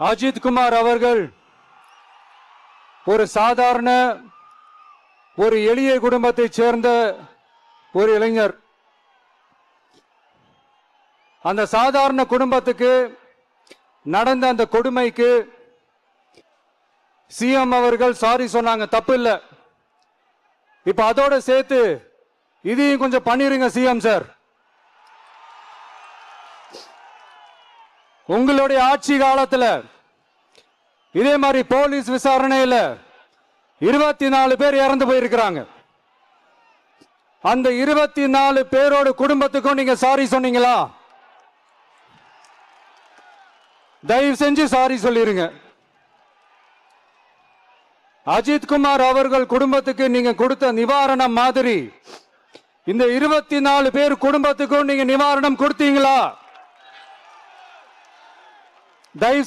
அஜித் குமார் அவர்கள் ஒரு சாதாரண ஒரு எளிய குடும்பத்தைச் சேர்ந்த ஒரு இளைஞர். அந்த சாதாரண குடும்பத்துக்கு நடந்த அந்த கொடுமைக்கு சிஎம் அவர்கள் சாரி சொன்னாங்க, தப்பு இல்லை. இப்ப அதோட சேர்த்து இதையும் கொஞ்சம் பண்ணிருங்க சிஎம் சார். உங்களுடைய ஆட்சி காலத்துல இதே மாதிரி போலீஸ் விசாரணையில 24 பேர் இறந்து போயிருக்கிறாங்க. அந்த 24 பேரோட குடும்பத்துக்கும் நீங்க சாரி சொன்னீங்களா? தயவு செஞ்சு சாரி சொல்லிருங்க. அஜித் குமார் அவர்கள் குடும்பத்துக்கு நீங்க கொடுத்த நிவாரணம் மாதிரி இந்த 24 பேர் குடும்பத்துக்கும் நீங்க நிவாரணம் கொடுத்தீங்களா? தயவு